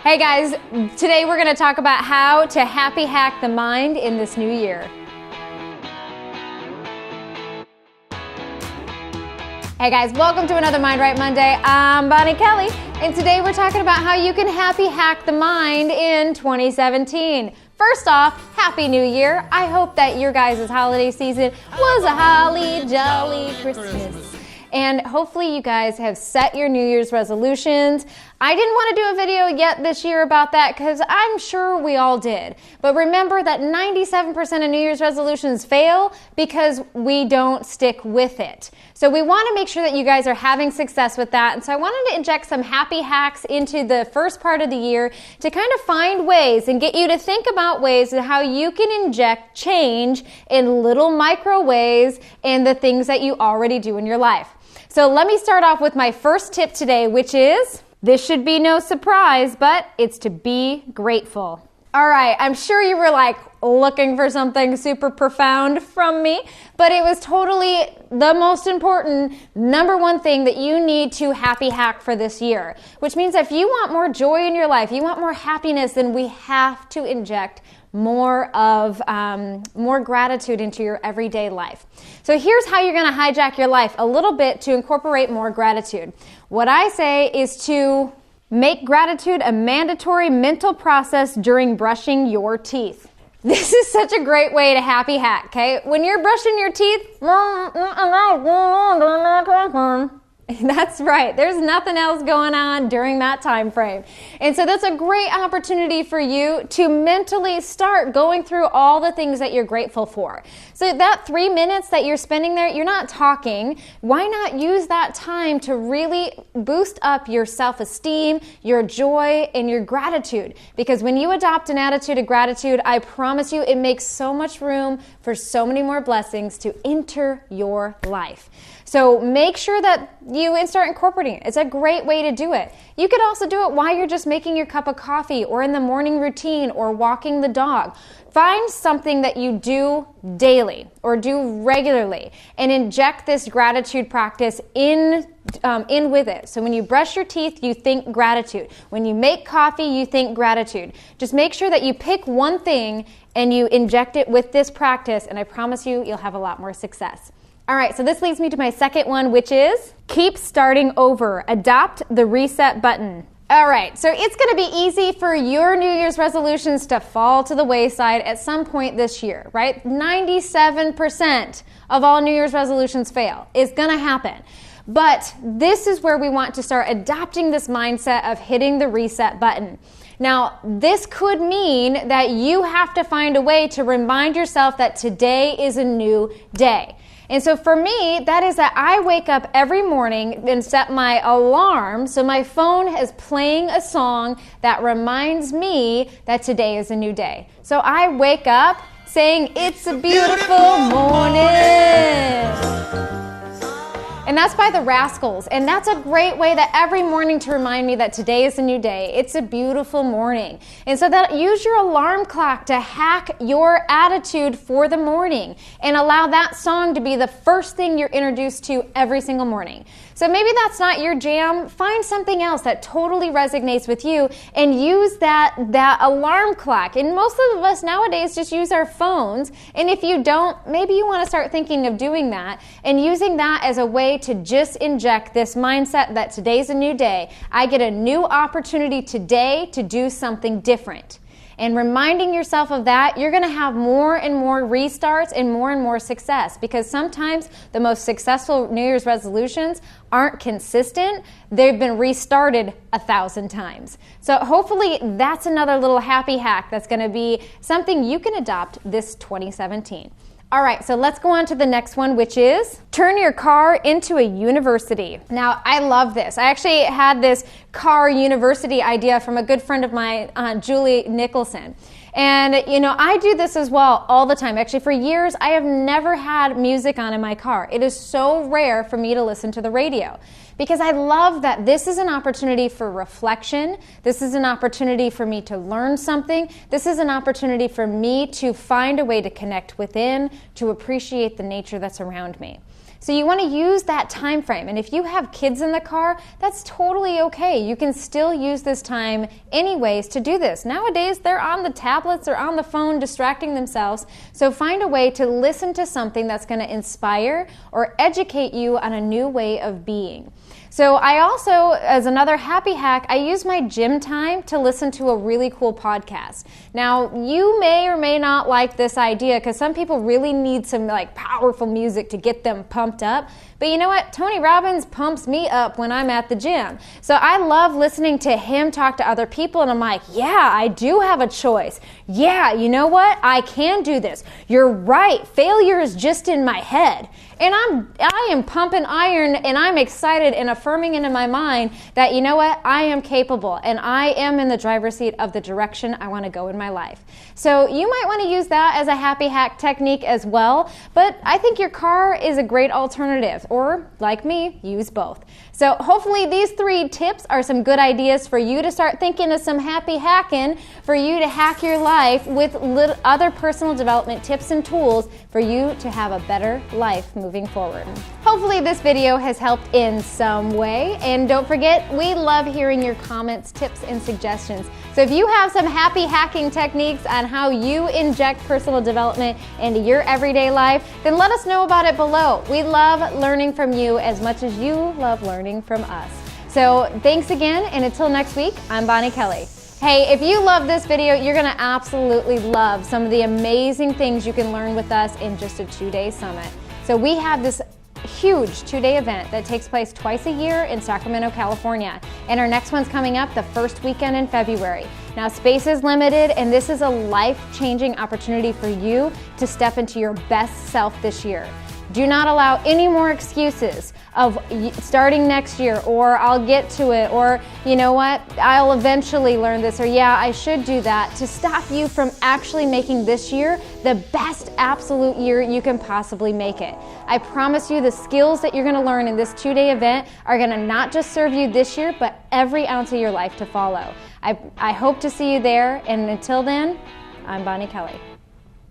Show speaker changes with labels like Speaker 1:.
Speaker 1: Hey guys, today we're going to talk about how to happy hack the mind in this new year. Hey guys, welcome to another Mind Right Monday. I'm Bonnie Kelly, and today we're talking about how you can happy hack the mind in 2017. First off, Happy New Year. I hope that your guys' holiday season was a holly jolly Christmas. And hopefully you guys have set your New Year's resolutions. I didn't want to do a video yet this year about that because I'm sure we all did. But remember that 97% of New Year's resolutions fail because we don't stick with it. So we want to make sure that you guys are having success with that. And so I wanted to inject some happy hacks into the first part of the year to kind of find ways and get you to think about ways of how you can inject change in little micro ways in the things that you already do in your life. So let me start off with my first tip today, which is, this should be no surprise, but it's to be grateful. All right, I'm sure you were like looking for something super profound from me, but it was totally the most important number one thing that you need to happy hack for this year, which means if you want more joy in your life, you want more happiness, then we have to inject more gratitude into your everyday life. So here's how you're going to hijack your life a little bit to incorporate more gratitude. What I say is to make gratitude a mandatory mental process during brushing your teeth. This is such a great way to happy hack, okay? When you're brushing your teeth, that's right. There's nothing else going on during that time frame. And so that's a great opportunity for you to mentally start going through all the things that you're grateful for. So that 3 minutes that you're spending there, you're not talking. Why not use that time to really boost up your self-esteem, your joy, and your gratitude? Because when you adopt an attitude of gratitude, I promise you it makes so much room for so many more blessings to enter your life. So make sure that you start incorporating it. It's a great way to do it. You could also do it while you're just making your cup of coffee or in the morning routine or walking the dog. Find something that you do daily or do regularly and inject this gratitude practice in with it. So when you brush your teeth, you think gratitude. When you make coffee, you think gratitude. Just make sure that you pick one thing and you inject it with this practice, and I promise you, you'll have a lot more success. All right, so this leads me to my second one, which is keep starting over. Adopt the reset button. All right, so it's going to be easy for your New Year's resolutions to fall to the wayside at some point this year, right? 97% of all New Year's resolutions fail. It's going to happen. But this is where we want to start adopting this mindset of hitting the reset button. Now, this could mean that you have to find a way to remind yourself that today is a new day. And so for me, that is that I wake up every morning and set my alarm so my phone is playing a song that reminds me that today is a new day. So I wake up saying, "It's a beautiful morning." And that's by the Rascals. And that's a great way that every morning to remind me that today is a new day. It's a beautiful morning. And so that use your alarm clock to hack your attitude for the morning and allow that song to be the first thing you're introduced to every single morning. So maybe that's not your jam. Find something else that totally resonates with you and use that alarm clock. And most of us nowadays just use our phones. And if you don't, maybe you want to start thinking of doing that and using that as a way to just inject this mindset that today's a new day. I get a new opportunity today to do something different. And reminding yourself of that, you're going to have more and more restarts and more success, because sometimes the most successful New Year's resolutions aren't consistent. They've been restarted 1,000 times. So hopefully that's another little happy hack that's going to be something you can adopt this 2017. All right, so let's go on to the next one, which is turn your car into a university. Now, I love this. I actually had this car university idea from a good friend of mine, Julie Nicholson. And, you know, I do this as well all the time. Actually, for years, I have never had music on in my car. It is so rare for me to listen to the radio, because I love that this is an opportunity for reflection. This is an opportunity for me to learn something. This is an opportunity for me to find a way to connect within, to appreciate the nature that's around me. So you want to use that time frame. And if you have kids in the car, that's totally okay. You can still use this time anyways to do this. Nowadays, they're on the tablets or on the phone distracting themselves. So find a way to listen to something that's going to inspire or educate you on a new way of being. So I also, as another happy hack, I use my gym time to listen to a really cool podcast. Now, you may or may not like this idea because some people really need some like powerful music to get them pumped up. But you know what? Tony Robbins pumps me up when I'm at the gym. So I love listening to him talk to other people, and I'm like, yeah, I do have a choice. Yeah, you know what? I can do this. You're right. Failure is just in my head. And I am pumping iron, and I'm excited and affirming into my mind that, you know what, I am capable and I am in the driver's seat of the direction I want to go in my life. So you might want to use that as a happy hack technique as well, but I think your car is a great alternative, or like me, use both. So hopefully these 3 tips are some good ideas for you to start thinking of some happy hacking for you to hack your life with other personal development tips and tools for you to have a better life moving forward. Hopefully this video has helped in some way, and don't forget, we love hearing your comments, tips, and suggestions. So if you have some happy hacking techniques on how you inject personal development into your everyday life, then let us know about it below. We love learning from you as much as you love learning from us. So thanks again, and until next week, I'm Bonnie Kelly. Hey, if you love this video, you're gonna absolutely love some of the amazing things you can learn with us in just a 2-day summit. So we have this huge 2-day event that takes place twice a year in Sacramento, California. And our next one's coming up the first weekend in February. Now, space is limited, and this is a life-changing opportunity for you to step into your best self this year. Do not allow any more excuses of starting next year, or I'll get to it, or you know what, I'll eventually learn this, or yeah, I should do that, to stop you from actually making this year the best absolute year you can possibly make it. I promise you the skills that you're going to learn in this 2-day event are going to not just serve you this year, but every ounce of your life to follow. I hope to see you there, and until then, I'm Bonnie Kelly.